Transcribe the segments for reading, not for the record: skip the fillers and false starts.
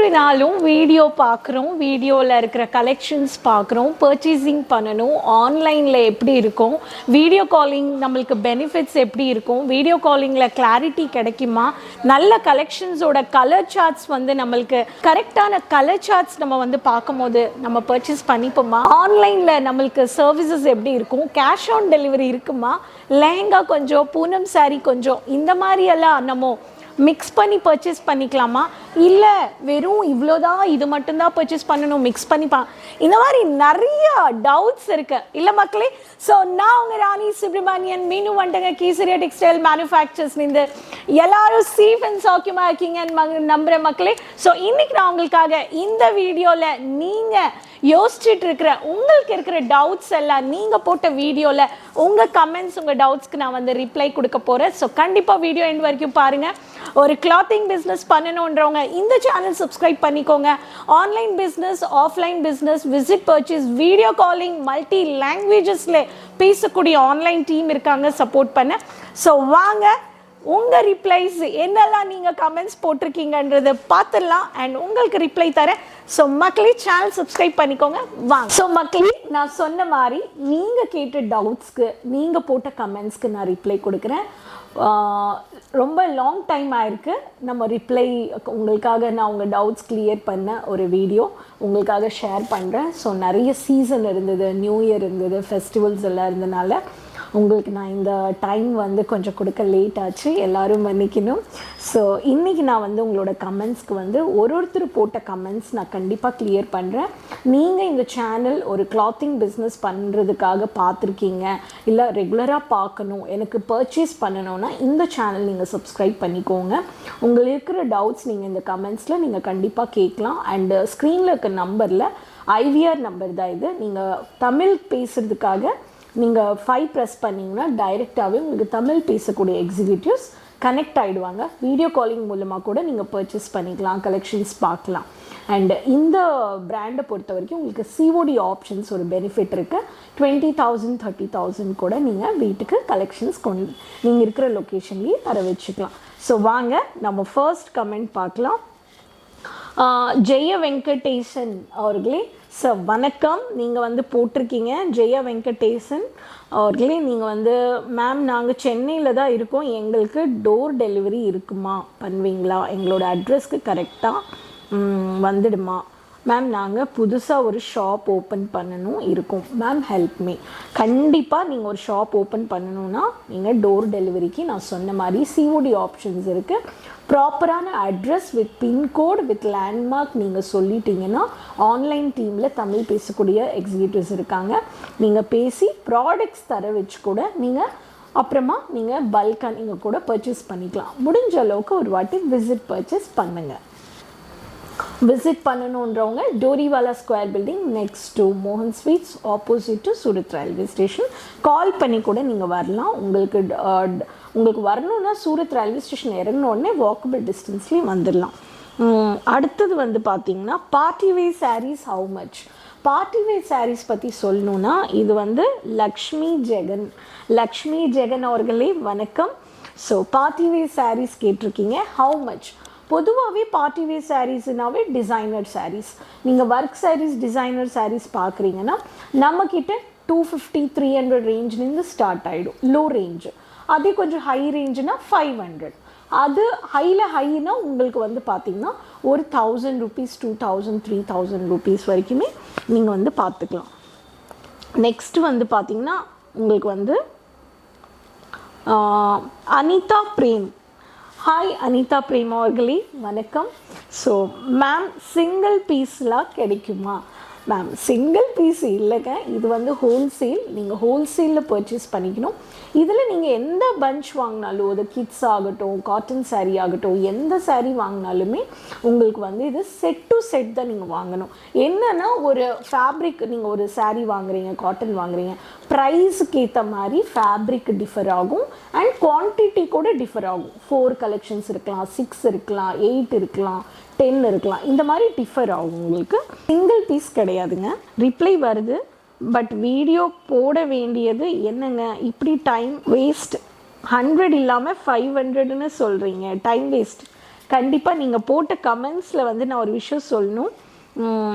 வேணாலும் வீடியோ பார்க்குறோம், வீடியோவில் இருக்கிற கலெக்ஷன்ஸ் பார்க்குறோம், பர்ச்சேசிங் பண்ணணும், ஆன்லைனில் எப்படி இருக்கும், வீடியோ காலிங் நம்மளுக்கு பெனிஃபிட்ஸ் எப்படி இருக்கும், வீடியோ காலிங்கில் கிளாரிட்டி கிடைக்குமா, நல்ல கலெக்ஷன்ஸோட கலர் சார்ட்ஸ் வந்து நம்மளுக்கு கரெக்டான கலர் சார்ட்ஸ் நம்ம வந்து பார்க்கும்போது நம்ம பர்ச்சேஸ் பண்ணிப்போமா, ஆன்லைனில் நம்மளுக்கு சர்வீசஸ் எப்படி இருக்கும், கேஷ் ஆன் டெலிவரி இருக்குமா, லெஹங்கா கொஞ்சம், பூனம் சாரீ கொஞ்சம், இந்த மாதிரியெல்லாம் நம்ம மிக்ஸ் பண்ணி பர்ச்சேஸ் பண்ணிக்கலாமா, இல்லை வெறும் இவ்வளோதான் இது மட்டும்தான் பர்ச்சேஸ் பண்ணணும் மிக்ஸ் பண்ணிப்பா, இந்த மாதிரி நிறைய டவுட்ஸ் இருக்கு இல்லை மக்களே. ஸோ நான் உங்கள் ராணி சுப்ரமணியன் மீண்டும் வந்துட்டேங்க கேசரியா டெக்ஸ்டைல் மேனுஃபேக்சர்ஸ்லேருந்து. எல்லாரும் சேஃப் அண்ட் சௌக்கியமாக இருக்கீங்கன்னு நம்புகிற மக்களே. ஸோ இன்னைக்கு நான் உங்களுக்காக இந்த வீடியோவில் நீங்கள் யோசிச்சுட்டு இருக்கிற உங்களுக்கு இருக்கிற டவுட்ஸ் எல்லாம் நீங்கள் போட்ட வீடியோவில் உங்கள் கமெண்ட்ஸ் உங்கள் டவுட்ஸ்க்கு நான் வந்து ரிப்ளை கொடுக்க போகிறேன். ஸோ கண்டிப்பாக வீடியோ எண்ட் வரைக்கும் பாருங்கள். ஒரு கிளாத்திங் பிஸ்னஸ் பண்ணணுன்றவங்க இந்த சேனல் சப்ஸ்கிரைப் பண்ணிக்கோங்க. Online business, offline business, visit purchase, video calling, multi லாங்குவேஜஸில் பேசக்கூடிய ஆன்லைன் டீம் இருக்காங்க சப்போர்ட் பண்ண. ஸோ வாங்க உங்கள் ரிப்ளைஸ் என்னெல்லாம் நீங்கள் கமெண்ட்ஸ் போட்டிருக்கீங்கன்றதை பார்த்துடலாம் அண்ட் உங்களுக்கு ரிப்ளை தரேன். ஸோ மக்களே சேனல் சப்ஸ்கிரைப் பண்ணிக்கோங்க வாங்க. ஸோ மக்களே நான் சொன்ன மாதிரி நீங்கள் கேட்ட டவுட்ஸ்க்கு நீங்கள் போட்ட கமெண்ட்ஸ்க்கு நான் ரிப்ளை கொடுக்குறேன். ரொம்ப லாங் டைம் ஆயிருக்கு நம்ம ரிப்ளை உங்களுக்காக நான் உங்கள் டவுட்ஸ் கிளியர் பண்ண ஒரு வீடியோ உங்களுக்காக ஷேர் பண்ணுறேன். ஸோ நிறைய சீசன் இருந்தது, நியூ இயர் இருந்தது, ஃபெஸ்டிவல்ஸ் எல்லாம் இருந்தனால உங்களுக்கு நான் இந்த டைம் வந்து கொஞ்சம் கொடுக்க லேட் ஆச்சு, எல்லோரும் மன்னிக்கணும். ஸோ இன்றைக்கி நான் வந்து உங்களோட கமெண்ட்ஸ்க்கு வந்து ஒருத்தர் போட்ட கமெண்ட்ஸ் நான் கண்டிப்பாக கிளியர் பண்ணுறேன். நீங்கள் இந்த சேனல் ஒரு கிளாத்திங் பிஸ்னஸ் பண்ணுறதுக்காக பார்த்துருக்கீங்க, இல்லை ரெகுலராக பார்க்கணும், எனக்கு பர்ச்சேஸ் பண்ணணுன்னா இந்த சேனல் நீங்கள் சப்ஸ்கிரைப் பண்ணிக்கோங்க. உங்களுக்கு இருக்கிற டவுட்ஸ் நீங்கள் இந்த கமெண்ட்ஸில் நீங்கள் கண்டிப்பாக கேட்கலாம். அண்டு ஸ்க்ரீனில் இருக்க நம்பரில் IVR நம்பர் தான் இது. நீங்கள் தமிழ் பேசுகிறதுக்காக நீங்கள் 5 ப்ரெஸ் பண்ணிங்கன்னா டைரெக்டாகவே உங்களுக்கு தமிழ் பேசக்கூடிய எக்ஸிக்யூட்டிவ்ஸ் கனெக்ட் ஆகிடுவாங்க. வீடியோ காலிங் மூலமாக கூட நீங்கள் பர்ச்சேஸ் பண்ணிக்கலாம், கலெக்ஷன்ஸ் பார்க்கலாம். அண்ட் இந்த பிராண்டை பொறுத்த வரைக்கும் உங்களுக்கு COD ஆப்ஷன்ஸ் ஒரு பெனிஃபிட் இருக்குது. 20,000 30,000 கூட நீங்கள் வீட்டுக்கு கலெக்ஷன்ஸ் நீங்கள் இருக்கிற லொக்கேஷன்லேயே தர வச்சுக்கலாம். ஸோ வாங்க நம்ம ஃபர்ஸ்ட் கமெண்ட் பார்க்கலாம். ஜெய வெங்கடேசன் அவர்களே, சார் வணக்கம். நீங்கள் வந்து போட்டிருக்கீங்க ஜெய வெங்கடேசன் அவர்களே, நீங்கள் வந்து மேம் நாங்கள் சென்னையில் தான் இருக்கோம், எங்களுக்கு டோர் டெலிவரி இருக்குமா, பண்ணுவீங்களா, எங்களோட அட்ரஸ்க்கு கரெக்டாக வந்துடுமா மேம், நாங்கள் புதுசாக ஒரு ஷாப் ஓப்பன் பண்ணணும் இருக்கோம் மேம், ஹெல்ப் மீ. கண்டிப்பாக நீங்கள் ஒரு ஷாப் ஓப்பன் பண்ணணுன்னா நீங்கள் டோர் டெலிவரிக்கு நான் சொன்ன மாதிரி COD ஆப்ஷன்ஸ் இருக்குது. ப்ராப்பரான address with pincode with landmark நீங்கள் சொல்லிட்டீங்கன்னா ஆன்லைன் டீமில் தமிழ் பேசக்கூடிய எக்ஸிக்யூட்டிவ்ஸ் இருக்காங்க. நீங்கள் பேசி ப்ராடக்ட்ஸ் தர வச்சு கூட நீங்கள் அப்புறமா நீங்கள் பல்காக நீங்கள் கூட பர்ச்சேஸ் பண்ணிக்கலாம். முடிஞ்ச அளவுக்கு ஒரு வாட்டி விசிட் பர்ச்சேஸ் பண்ணுங்கள். விசிட் பண்ணணுன்றவங்க Doriwala square building next to மோகன் sweets opposite to Surat railway station call பண்ணி கூட நீங்கள் வரலாம். உங்களுக்கு வரணுன்னா சூரத் ரயில்வே ஸ்டேஷன் இறங்கின உடனே வாக்கபிள் டிஸ்டன்ஸ்லேயும் வந்துடலாம். அடுத்தது வந்து பார்த்திங்கன்னா party wear saris how much. Party wear saris பற்றி சொல்லணுன்னா இது வந்து லக்ஷ்மி ஜெகன் அவர்களே வணக்கம். ஸோ பார்ட்டி வேர் சாரீஸ் கேட்டிருக்கீங்க, ஹவு மச். பொதுவாகவே பார்ட்டி வேர் சாரீஸ்னாவே டிசைனர் சாரீஸ். நீங்கள் ஒர்க் சாரீஸ், டிசைனர் சாரீஸ் பார்க்குறீங்கன்னா நம்மக்கிட்ட 250 300 ரேஞ்சிலேருந்து ஸ்டார்ட் ஆகிடும் லோ ரேஞ்சு. அதே கொஞ்சம் ஹை ரேஞ்சுனா 500. அது ஹைனா உங்களுக்கு வந்து பார்த்திங்கன்னா ஒரு 1000 rupees 2000 3000 rupees வரைக்குமே நீங்கள் வந்து பார்த்துக்கலாம். நெக்ஸ்ட் வந்து பார்த்திங்கன்னா உங்களுக்கு வந்து அனிதா பிரேம். ஹாய் அனிதா பிரேம் அவர்களே வணக்கம். ஸோ மேம் சிங்கிள் பீஸ்லாம் கிடைக்குமா மேம்? சிங்கிள் பீஸ் இல்லைங்க, இது வந்து ஹோல்சேல். நீங்கள் ஹோல்சேலில் பர்ச்சேஸ் பண்ணிக்கணும். இதில் நீங்கள் எந்த பஞ்ச் வாங்கினாலும், அது கிட்ஸ் ஆகட்டும், காட்டன் சாரீ ஆகட்டும், எந்த சாரீ வாங்கினாலுமே உங்களுக்கு வந்து இது செட் டு செட் தான் நீங்கள் வாங்கணும். என்னென்னா ஒரு ஃபேப்ரிக் நீங்கள் ஒரு சாரீ வாங்குறீங்க, காட்டன் வாங்குறீங்க, ப்ரைஸுக்கு ஏற்ற மாதிரி ஃபேப்ரிக் டிஃபர் ஆகும் அண்ட் குவான்டிட்டி கூட டிஃபர் ஆகும். 4 கலெக்ஷன்ஸ் இருக்கலாம், 6 இருக்கலாம், 8 இருக்கலாம், 10 இருக்கலாம், இந்த மாதிரி டிஃபர் ஆகும். உங்களுக்கு சிங்கிள் பீஸ் கிடையாதுங்க. ரிப்ளை வருது, பட் வீடியோ போட வேண்டியது என்னங்க இப்படி டைம் வேஸ்ட். 100 இல்லாமல் 500ன்னு சொல்கிறீங்க, டைம் வேஸ்ட். கண்டிப்பாக நீங்கள் போட்ட கமெண்ட்ஸில் வந்து நான் ஒரு விஷயம் சொல்லணும்.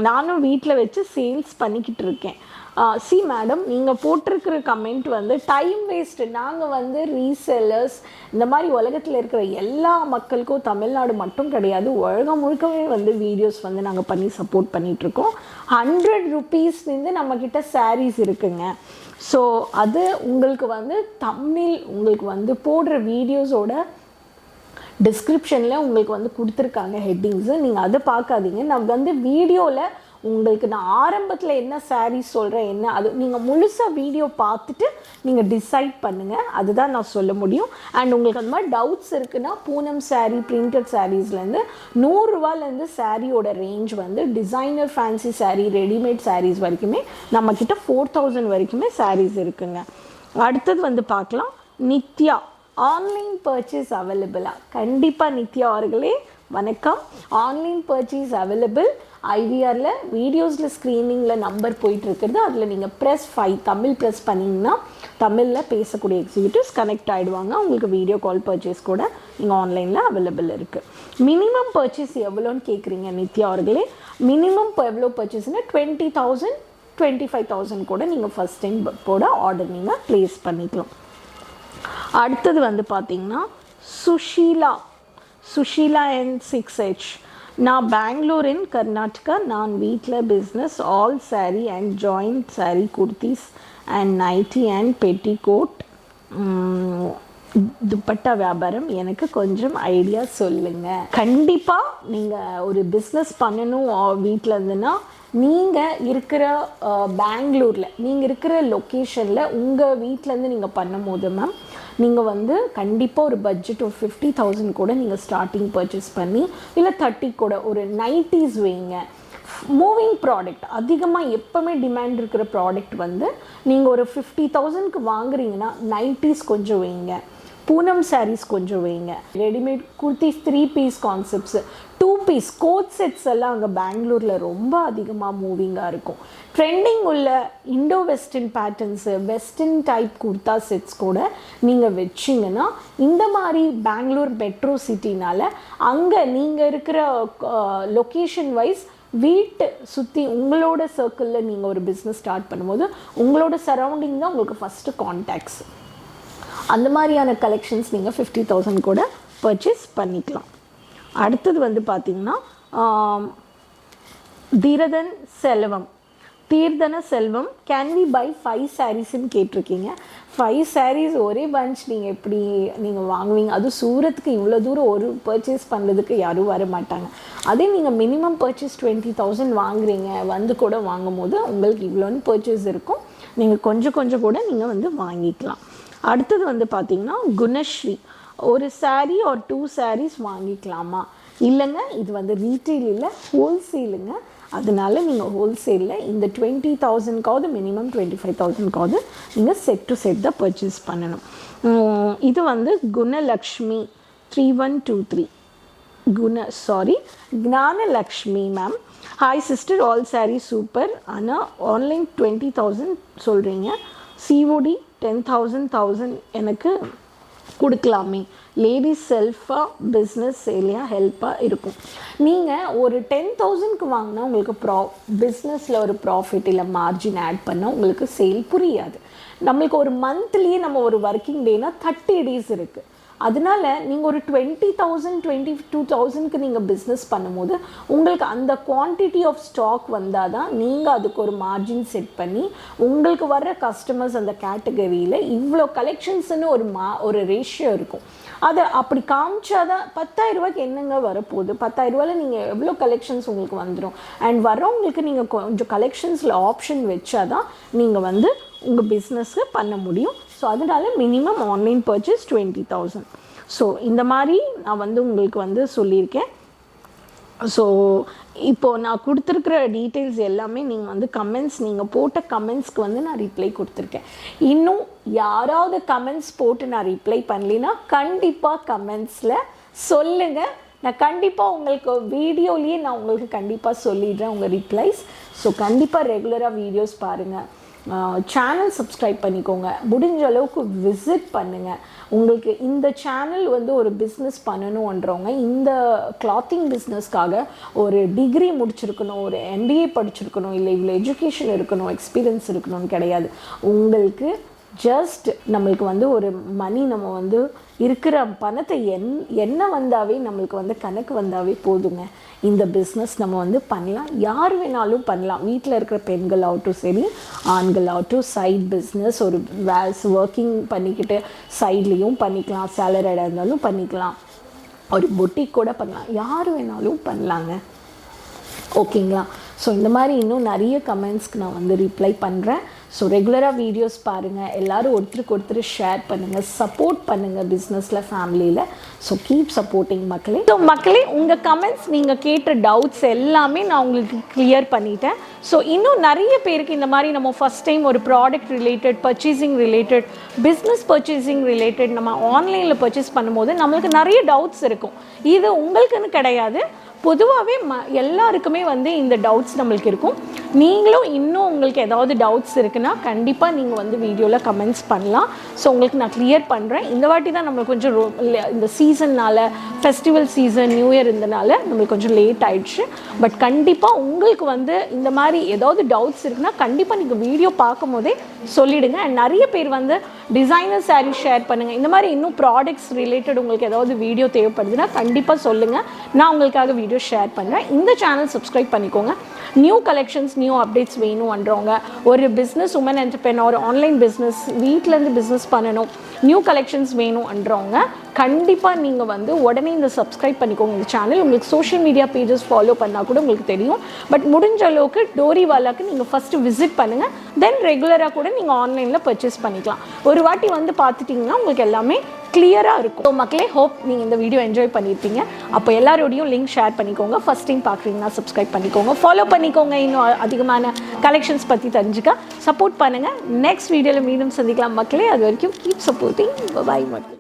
நானும் வீட்டில் வச்சு சேல்ஸ் பண்ணிக்கிட்டு இருக்கேன். சி மேடம், நீங்கள் போட்டிருக்கிற கமெண்ட் வந்து டைம் வேஸ்ட்டு. நாங்கள் வந்து ரீசெல்லர்ஸ், இந்த மாதிரி உலகத்தில் இருக்கிற எல்லா மக்களுக்கும், தமிழ்நாடு மட்டும் கிடையாது, உலகம் முழுக்கவே வந்து வீடியோஸ் வந்து நாங்கள் பண்ணி சப்போர்ட் பண்ணிகிட்ருக்கோம். 100 ரூபீஸ்லேருந்து நம்மக்கிட்ட சாரீஸ் இருக்குங்க. ஸோ அது உங்களுக்கு வந்து தமிழ் உங்களுக்கு வந்து போடுற வீடியோஸோட டிஸ்கிரிப்ஷனில் உங்களுக்கு வந்து கொடுத்துருக்காங்க ஹெட்டிங்ஸு. நீங்கள் அதை பார்க்காதீங்க. நான் வந்து வீடியோவில் உங்களுக்கு நான் ஆரம்பத்தில் என்ன சாரீஸ் சொல்கிறேன், என்ன அது நீங்கள் முழுசாக வீடியோ பார்த்துட்டு நீங்கள் டிசைட் பண்ணுங்கள். அதுதான் நான் சொல்ல முடியும். அண்ட் உங்களுக்கு அந்த மாதிரி டவுட்ஸ் இருக்குன்னா பூனம் சாரீ, பிரிண்டட் சாரீஸ்லேருந்து 100 ரூபாலேருந்து சாரியோட ரேஞ்ச் வந்து designer fancy sari, readymade saris வரைக்குமே நம்மக்கிட்ட 4000 வரைக்குமே சாரீஸ் இருக்குங்க. அடுத்தது வந்து பார்க்கலாம். நித்யா, ஆன்லைன் பர்ச்சேஸ் அவைலபிளா? கண்டிப்பாக நித்யா அவர்களே வணக்கம். Online purchase available. ஐவிஆரில் வீடியோஸில் ஸ்க்ரீனிங்கில் நம்பர் போயிட்டுருக்குறது, அதில் நீங்கள் ப்ரெஸ் 5 தமிழ் ப்ரெஸ் பண்ணிங்கன்னா தமிழில் பேசக்கூடிய எக்ஸிக்யூட்டிவ்ஸ் கனெக்ட் ஆகிடுவாங்க. உங்களுக்கு வீடியோ கால் பர்ச்சேஸ் கூட நீங்கள் ஆன்லைனில் அவைலபிள் இருக்குது. மினிமம் பர்ச்சேஸ் எவ்வளோன்னு கேட்குறீங்க நித்யா அவர்களே. மினிமம் எவ்வளோ பர்ச்சேஸ்னால் 20,000 25,000 கூட நீங்கள் ஃபஸ்ட் டைம் போட ஆர்டர் நீங்கள் ப்ளேஸ் பண்ணிக்கலாம். அடுத்தது வந்து பார்த்திங்கன்னா சுஷீலா அண்ட் 6H. நான் பெங்களூர் இன் கர்நாடகா. நான் வீட்டில் business all sari and joint sari, kurtis and nighty and petticoat, dupatta வியாபாரம். எனக்கு கொஞ்சம் ஐடியா சொல்லுங்கள். கண்டிப்பாக நீங்கள் ஒரு பிஸ்னஸ் பண்ணணும் வீட்டில் இருந்துன்னா, நீங்கள் இருக்கிற பெங்களூரில், நீங்கள் இருக்கிற லொக்கேஷனில் உங்கள் வீட்டிலேருந்து நீங்கள் பண்ணும் போது மேம், நீங்கள் வந்து கண்டிப்பாக ஒரு பட்ஜெட் ஒரு 50,000 கூட நீங்கள் ஸ்டார்டிங் பர்ச்சேஸ் பண்ணி, இல்லை 30 கூட ஒரு நைட்டிஸ் வைங்க. மூவிங் ப்ராடக்ட் அதிகமாக எப்போவுமே டிமாண்ட் இருக்கிற ப்ராடக்ட் வந்து நீங்கள் ஒரு 50,000க்கு வாங்குறீங்கன்னா நைட்டிஸ் கொஞ்சம் வைங்க, பூனம் சாரீஸ் கொஞ்சம் வைங்க, readymade kurtis 3 piece concepts, 2 piece coord sets எல்லாம் அங்கே பெங்களூரில் ரொம்ப அதிகமாக மூவிங்காக இருக்கும். ட்ரெண்டிங் உள்ள Indo western patterns, western type kurta sets கூட நீங்கள் வச்சிங்கன்னா, இந்த மாதிரி பெங்களூர் மெட்ரோ சிட்டினால் அங்கே நீங்கள் இருக்கிற லொக்கேஷன் வைஸ் வீட்டு சுற்றி உங்களோட சர்க்கிளில் நீங்கள் ஒரு பிஸ்னஸ் ஸ்டார்ட் பண்ணும்போது உங்களோட சரௌண்டிங் தான் உங்களுக்கு ஃபஸ்ட்டு கான்டாக்ட்ஸ். அந்த மாதிரியான கலெக்ஷன்ஸ் நீங்கள் 50,000 கூட பர்ச்சேஸ் பண்ணிக்கலாம். அடுத்தது வந்து பார்த்திங்கன்னா தீர்தன செல்வம், கேன் வி பை 5 சாரீஸ்ன்னு கேட்டிருக்கீங்க. 5 சாரீஸ் ஒரே பஞ்ச் நீங்கள் எப்படி நீங்கள் வாங்குவீங்க? அதுவும் சூரத்துக்கு இவ்வளோ தூரம் ஒரு பர்ச்சேஸ் பண்ணுறதுக்கு யாரும் வர மாட்டாங்க. அதே நீங்கள் மினிமம் பர்ச்சேஸ் 20,000 வாங்குறீங்க, வந்து கூட வாங்கும் போது உங்களுக்கு இவ்வளோன்னு பர்ச்சேஸ் இருக்கும். நீங்கள் கொஞ்சம் கொஞ்சம் கூட நீங்கள் வந்து வாங்கிக்கலாம். அடுத்தது வந்து பார்த்திங்கன்னா குணஸ்ரீ, ஒரு சாரீ ஒரு 2 சாரீஸ் வாங்கிக்கலாமா? இல்லைங்க, இது வந்து ரீட்டெயில் இல்லை, ஹோல்சேலுங்க. அதனால நீங்கள் ஹோல்சேலில் இந்த 20,000க்காவது மினிமம் 25,000க்காவது நீங்கள் செட் டு செட் தான் பர்ச்சேஸ் பண்ணணும். இது வந்து Gunalakshmi 3123 Gnanalakshmi ma'am. Hi sister, all sari super. ஆனால் ஆன்லைன் 20,000 சொல்கிறீங்க, சிஓடி 10,000 எனக்கு கொடுக்கலாமே? லேடிஸ் செல்ஃபாக பிஸ்னஸ் சேலியாக ஹெல்ப்பாக இருக்கும். நீங்கள் ஒரு 10,000க்கு வாங்கினா உங்களுக்கு பிஸ்னஸில் ஒரு ப்ராஃபிட் இல்லை மார்ஜின் ஆட் பண்ணால் உங்களுக்கு சேல் புரியாது. நம்மளுக்கு ஒரு மந்த்லேயே நம்ம ஒரு ஒர்க்கிங் டேனா 30 டேஸ் இருக்குது. அதனால நீங்கள் ஒரு 20,000 22,000க்கு நீங்கள் பிஸ்னஸ் பண்ணும்போது உங்களுக்கு அந்த குவான்டிட்டி ஆஃப் ஸ்டாக் வந்தால் தான் நீங்கள் அதுக்கு ஒரு மார்ஜின் செட் பண்ணி உங்களுக்கு வர்ற கஸ்டமர்ஸ் அந்த கேட்டகரியில் இவ்வளோ கலெக்ஷன்ஸ்னு ஒரு ரேஷியோ இருக்கும். அதை அப்படி காமிச்சாதான் 10,000 ரூபாய்க்கு என்னங்க வரப்போகுது? 10,000 ரூபாயில் நீங்கள் எவ்வளோ கலெக்ஷன்ஸ் உங்களுக்கு வந்துடும். அண்ட் வர்றவங்களுக்கு நீங்கள் கொஞ்சம் கலெக்ஷன்ஸில் ஆப்ஷன் வச்சாதான் நீங்கள் வந்து உங்கள் பிஸ்னஸ்க்கு பண்ண முடியும். ஸோ அதனால மினிமம் ஆன்லைன் பர்ச்சேஸ் 20,000. ஸோ இந்த மாதிரி நான் வந்து உங்களுக்கு வந்து சொல்லியிருக்கேன். ஸோ இப்போது நான் கொடுத்துருக்குற டீட்டெயில்ஸ் எல்லாமே நீங்கள் வந்து கமெண்ட்ஸ், நீங்கள் போட்ட கமெண்ட்ஸ்க்கு வந்து நான் ரிப்ளை கொடுத்துருக்கேன். இன்னும் யாராவது கமெண்ட்ஸ் போட்டு நான் ரிப்ளை பண்ணலைன்னா கண்டிப்பாக கமெண்ட்ஸில் சொல்லுங்கள். நான் கண்டிப்பாக உங்களுக்கு வீடியோலேயே நான் உங்களுக்கு கண்டிப்பாக சொல்லிடுறேன் உங்கள் ரிப்ளைஸ். ஸோ கண்டிப்பாக ரெகுலராக வீடியோஸ் பாருங்கள். சேனல் சப்ஸ்கிரைப் பண்ணிக்கோங்க, முடிஞ்ச அளவுக்கு விசிட் பண்ணுங்கள். உங்களுக்கு இந்த சேனல் வந்து ஒரு பிஸ்னஸ் பண்ணணுன்றவங்க, இந்த கிளாத்திங் பிஸ்னஸ்க்காக ஒரு டிகிரி முடிச்சிருக்கணும், ஒரு MBA படிச்சிருக்கணும், இல்லை இவ்வளோ எஜுகேஷன் இருக்கணும், எக்ஸ்பீரியன்ஸ் இருக்கணும்னு கிடையாது. உங்களுக்கு ஜஸ்ட் நம்மளுக்கு வந்து ஒரு மணி, நம்ம வந்து இருக்கிற பணத்தை என்ன வந்தாவே நம்மளுக்கு வந்து கணக்கு வந்தாவே போதுங்க. இந்த பிஸ்னஸ் நம்ம வந்து பண்ணலாம், யார் வேணாலும் பண்ணலாம். வீட்டில் இருக்கிற பெண்கள் ஆகட்டும் சரி, ஆண்கள் ஆகட்டும், சைட் பிஸ்னஸ் ஒரு ஒர்க்கிங் பண்ணிக்கிட்டு சைட்லேயும் பண்ணிக்கலாம், சேலரியாக இருந்தாலும் பண்ணிக்கலாம், ஒரு பொட்டிக் கூட பண்ணலாம், யார் வேணாலும் பண்ணலாங்க. ஓகேங்களா? ஸோ இந்த மாதிரி இன்னும் நிறைய கமெண்ட்ஸ்க்கு நான் வந்து ரிப்ளை பண்ணுறேன். ஸோ ரெகுலராக வீடியோஸ் பாருங்கள், எல்லோரும் ஒருத்தருக்கு ஷேர் பண்ணுங்கள், சப்போர்ட் பண்ணுங்கள் பிஸ்னஸில், ஃபேமிலியில். ஸோ கீப் சப்போர்ட்டிங் மக்களே. ஸோ மக்களே, உங்கள் கமெண்ட்ஸ், நீங்கள் கேட்ட டவுட்ஸ் எல்லாமே நான் உங்களுக்கு கிளியர் பண்ணிட்டேன். ஸோ இன்னும் நிறைய பேருக்கு இந்த மாதிரி நம்ம ஃபஸ்ட் டைம் ஒரு product related, purchasing related, business purchasing related நம்ம ஆன்லைனில் பர்ச்சேஸ் பண்ணும்போது நம்மளுக்கு நிறைய டவுட்ஸ் இருக்கும். இது உங்களுக்குன்னு கிடையாது, பொதுவாகவே எல்லாருக்குமே வந்து இந்த டவுட்ஸ் நம்மளுக்கு இருக்கும். நீங்களும் இன்னும் உங்களுக்கு ஏதாவது டவுட்ஸ் இருக்குன்னா கண்டிப்பாக நீங்கள் வந்து வீடியோவில் கமெண்ட்ஸ் பண்ணலாம். ஸோ உங்களுக்கு நான் கிளியர் பண்ணுறேன். இந்த வாட்டி தான் நம்மளுக்கு கொஞ்சம் இந்த சீசன்னால், ஃபெஸ்டிவல் சீசன், நியூ இயர் இருந்தனால நம்மளுக்கு கொஞ்சம் லேட் ஆகிடுச்சு. பட் கண்டிப்பாக உங்களுக்கு வந்து இந்த மாதிரி ஏதாவது டவுட்ஸ் இருக்குன்னா கண்டிப்பாக நீங்கள் வீடியோ பார்க்கும் போதே சொல்லிவிடுங்க. அண்ட் நிறைய பேர் வந்து டிசைனர் சாரீ ஷேர் பண்ணுங்கள். இந்த மாதிரி இன்னும் ப்ராடக்ட்ஸ் ரிலேட்டட் உங்களுக்கு ஏதாவது வீடியோ தேவைப்படுதுன்னா கண்டிப்பாக சொல்லுங்கள், நான் உங்களுக்காக வீடியோ ஷேர் பண்ணுறேன். இந்த சேனல் சப்ஸ்கிரைப் பண்ணிக்கோங்க. நியூ கலெக்ஷன்ஸ், நியூ அப்டேட்ஸ் வேணும்ன்றவங்க, ஒரு business woman entrepreneur, online business, வீட்டிலேருந்து பிஸ்னஸ் பண்ணணும், நியூ கலெக்ஷன்ஸ் வேணும்ன்றவங்க கண்டிப்பாக நீங்கள் வந்து உடனே இந்த சப்ஸ்கிரைப் பண்ணிக்கோங்க இந்த சேனல். உங்களுக்கு சோஷியல் மீடியா பேஜஸ் ஃபாலோ பண்ணால் கூட உங்களுக்கு தெரியும். பட் முடிஞ்ச அளவுக்கு டோரிவாலாக்கு நீங்கள் ஃபஸ்ட்டு விசிட் பண்ணுங்கள், தென் ரெகுலராக கூட நீங்கள் ஆன்லைனில் பர்ச்சேஸ் பண்ணிக்கலாம். ஒரு வாட்டி வந்து பார்த்துட்டிங்கன்னா உங்களுக்கு எல்லாமே கிளியராக இருக்கும். ஸோ மக்களே, ஹோப் நீங்கள் இந்த வீடியோ என்ஜாய் பண்ணியிருப்பீங்க. அப்போ எல்லாரோடையும் லிங்க் ஷேர் பண்ணிக்கோங்க. ஃபஸ்ட் டைம் பார்க்குறீங்கன்னா சப்ஸ்கிரைப் பண்ணிக்கோங்க, ஃபாலோ பண்ணிக்கோங்க. இன்னும் அதிகமான கலெக்ஷன்ஸ் பற்றி தெரிஞ்சுக்க சப்போர்ட் பண்ணுங்கள். நெக்ஸ்ட் வீடியோவில் மீண்டும் சந்திக்கலாம் மக்களே. அது வரைக்கும் கீப் சப்போர்ட்டிங். பாய் மக்களே.